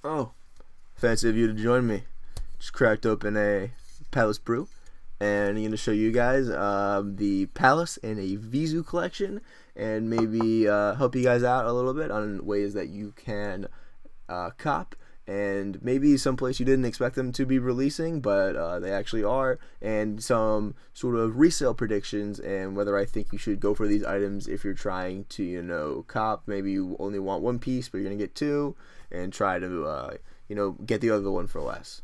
Oh, fancy of you to join me. Just cracked open a Palace brew, and I'm going to show you guys the Palace and a EVISU collection, and maybe help you guys out a little bit on ways that you can cop, and maybe someplace you didn't expect them to be releasing, but they actually are, and some sort of resale predictions, and whether I think you should go for these items if you're trying to, cop. Maybe you only want one piece, but you're going to get two, and try to, get the other one for less.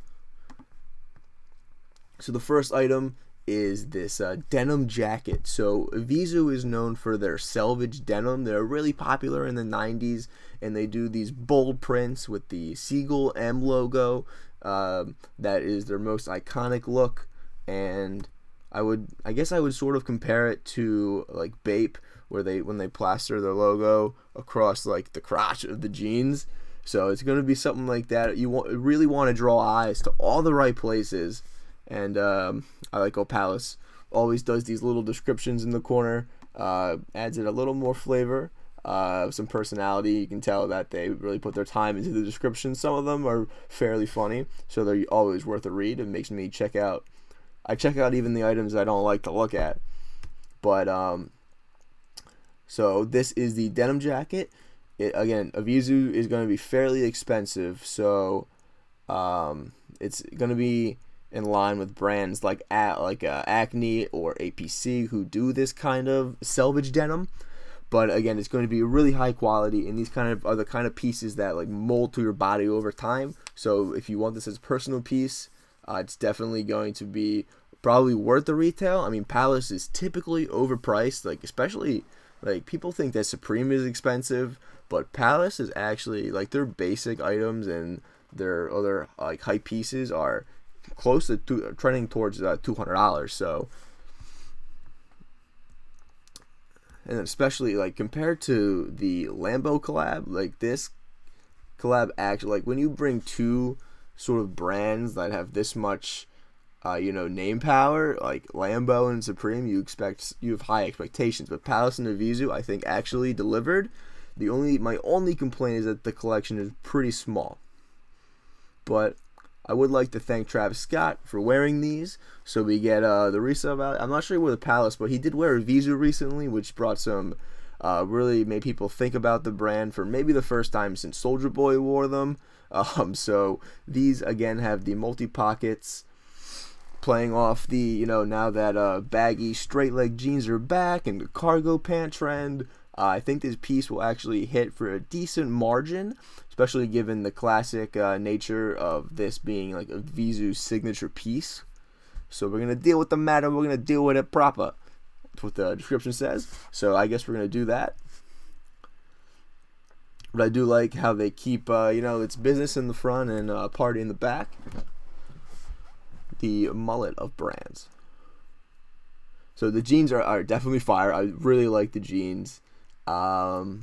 So the first item is this denim jacket. So EVISU is known for their selvage denim. They're really popular in the 90s, and they do these bold prints with the Seagull M logo. That is their most iconic look, and I guess I would sort of compare it to like Bape, where when they plaster their logo across like the crotch of the jeans. So it's going to be something like that. You really want to draw eyes to all the right places. And I like how Palace always does these little descriptions in the corner, adds it a little more flavor, some personality. You can tell that they really put their time into the description. Some of them are fairly funny, so they're always worth a read. It makes me check out even the items I don't like to look at. But so this is the denim jacket. Again, EVISU is going to be fairly expensive, so it's going to be in line with brands like Acne or APC, who do this kind of selvage denim. But again, it's going to be really high quality, and these are the kind of pieces that like mold to your body over time. So if you want this as a personal piece, it's definitely going to be probably worth the retail. I mean, Palace is typically overpriced, especially people think that Supreme is expensive, but Palace is actually their basic items and their other hype pieces are close to trending towards $200. So, and especially compared to the Lambo collab, this collab actually, when you bring two sort of brands that have this much name power, like Lambo and Supreme, you have high expectations. But Palace and EVISU, I think, actually delivered. My only complaint is that the collection is pretty small. But I would like to thank Travis Scott for wearing these, so we get the resale value. I'm not sure he wore the Palace, but he did wear EVISU recently, which brought some really made people think about the brand for maybe the first time since Soulja Boy wore them. So these again have the multi pockets, playing off the now that baggy straight leg jeans are back and the cargo pant trend. I think this piece will actually hit for a decent margin, especially given the classic nature of this being a EVISU signature piece. So we're going to deal with the matter, we're going to deal with it proper. That's what the description says. So I guess we're going to do that. But I do like how they keep, it's business in the front and party in the back. The mullet of brands. So the jeans are definitely fire. I really like the jeans. But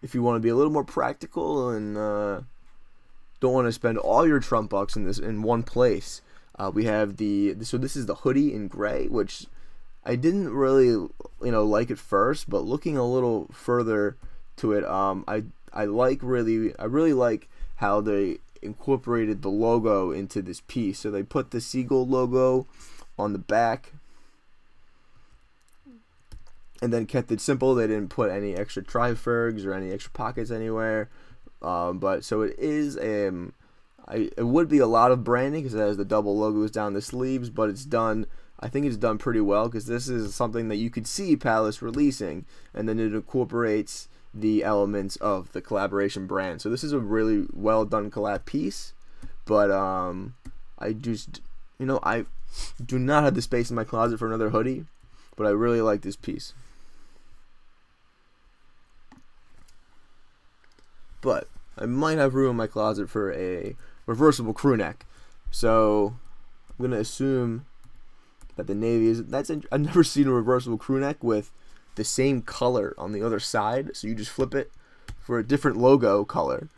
if you want to be a little more practical and don't want to spend all your Trump bucks in one place, we have so this is the hoodie in gray, which I didn't really like at first, but looking a little further to it, I really like how they incorporated the logo into this piece. So they put the Seagull logo on the back, and then kept it simple. They didn't put any extra tri-fergs or any extra pockets anywhere. But so it is it would be a lot of branding because it has the double logos down the sleeves, but I think it's done pretty well, because this is something that you could see Palace releasing, and then it incorporates the elements of the collaboration brand. So this is a really well done collab piece. But I just I do not have the space in my closet for another hoodie, but I really like this piece. But I might have room in my closet for a reversible crew neck. So I'm going to assume that the navy I've never seen a reversible crew neck with the same color on the other side. So you just flip it for a different logo color.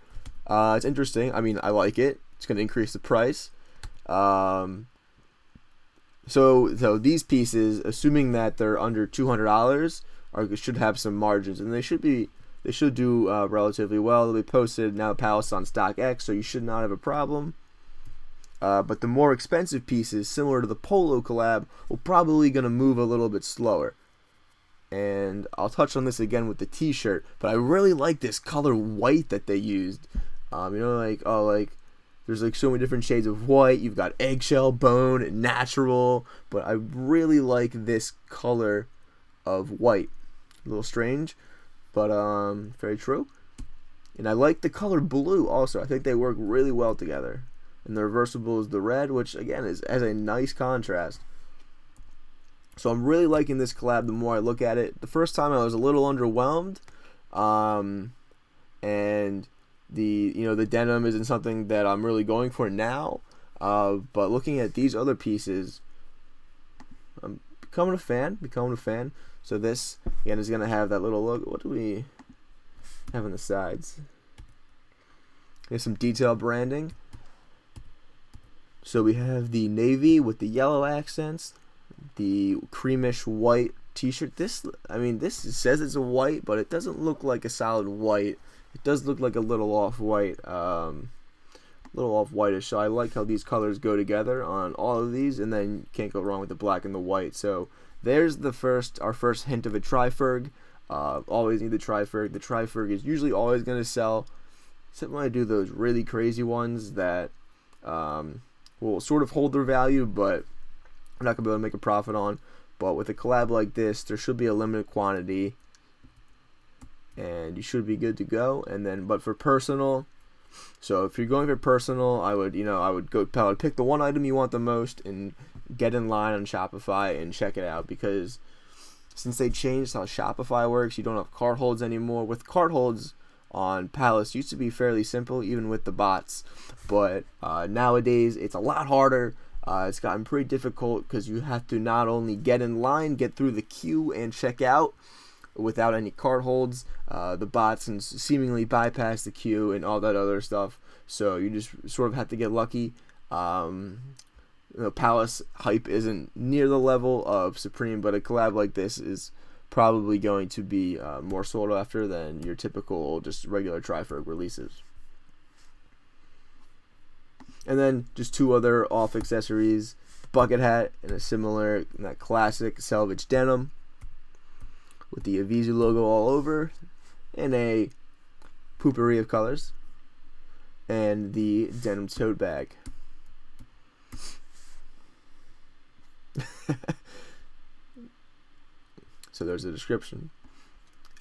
It's interesting. I mean, I like it. It's going to increase the price. So these pieces, assuming that they're under $200, should have some margins, and they should be they should do relatively well. They'll be posted now Palace on StockX, so you should not have a problem. But the more expensive pieces, similar to the polo collab, will probably going to move a little bit slower. And I'll touch on this again with the t-shirt, but I really like this color white that they used. You know, like there's like so many different shades of white. You've got eggshell, bone, natural, but I really like this color of white. A little strange, but very true. And I like the color blue also. I think they work really well together. And the reversible is the red, which again has a nice contrast. So I'm really liking this collab the more I look at it. The first time I was a little underwhelmed, and the denim isn't something that I'm really going for now. But looking at these other pieces, I'm becoming a fan. So this again is gonna have that little logo. What do we have on the sides? There's some detail branding. So we have the navy with the yellow accents, the creamish white t-shirt. This says it's a white, but it doesn't look like a solid white. It does look like a little off-white, whitish. So I like how these colors go together on all of these, and then can't go wrong with the black and the white. So there's our first hint of a tri-ferg. Always need the tri-ferg. The tri-ferg is usually always going to sell, except when I do those really crazy ones that will sort of hold their value, but I'm not going to be able to make a profit on. But with a collab like this, there should be a limited quantity, and you should be good to go. And then, but for personal, so if you're going for personal, I would pick the one item you want the most and get in line on Shopify and check it out, because since they changed how Shopify works, you don't have cart holds anymore. With cart holds on Palace, used to be fairly simple, even with the bots, but nowadays it's a lot harder. It's gotten pretty difficult because you have to not only get in line, get through the queue, and check out without any cart holds. The bots and seemingly bypass the queue and all that other stuff. So you just sort of have to get lucky. Palace hype isn't near the level of Supreme, but a collab like this is probably going to be more sought after than your typical just regular tri-ferg releases. And then just two other off accessories: bucket hat and that classic selvage denim with the EVISU logo all over, and a poopery of colors, and the denim tote bag. So there's a description.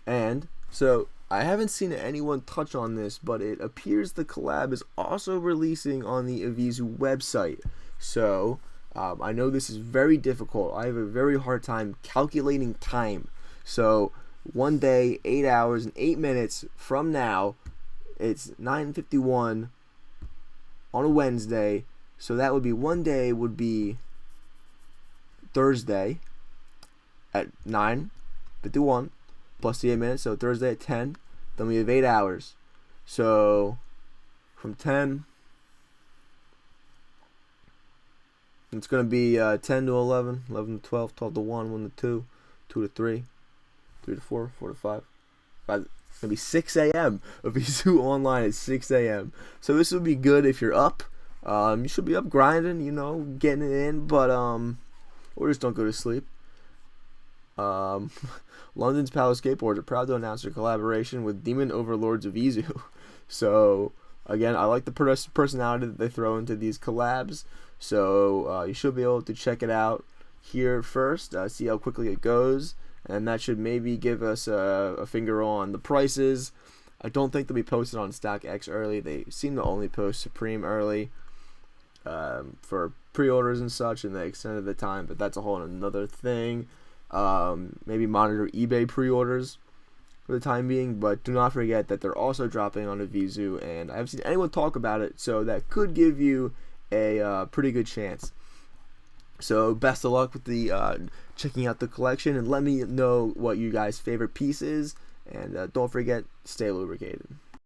And so I haven't seen anyone touch on this, but it appears the collab is also releasing on the EVISU website. So I know this is very difficult. I have a very hard time calculating time. So one day, 8 hours and 8 minutes from now, it's 9:51 on a Wednesday. So that would be one day would be Thursday at 9:51 plus the 8 minutes, so Thursday at 10. Then we have 8 hours. So from 10, it's going to be 10 to 11, 11 to 12, 12 to 1, 1 to 2, 2 to 3, 3 to 4, 4 to 5. It's going to be 6 a.m. EVISU online at 6 a.m. So this would be good if you're up. You should be up grinding, getting it in, but or just don't go to sleep. London's Palace Skateboards are proud to announce their collaboration with Demon Overlords of EVISU. So again, I like the personality that they throw into these collabs. So you should be able to check it out here first, see how quickly it goes, and that should maybe give us a finger on the prices. I don't think they'll be posted on StockX early. They seem to only post Supreme early for pre-orders and such, and they extended the time, but that's a whole another thing. Maybe monitor eBay pre-orders for the time being, but do not forget that they're also dropping on EVISU, and I haven't seen anyone talk about it, so that could give you a pretty good chance. So best of luck with the checking out the collection, and let me know what you guys' favorite piece is, and don't forget, stay lubricated.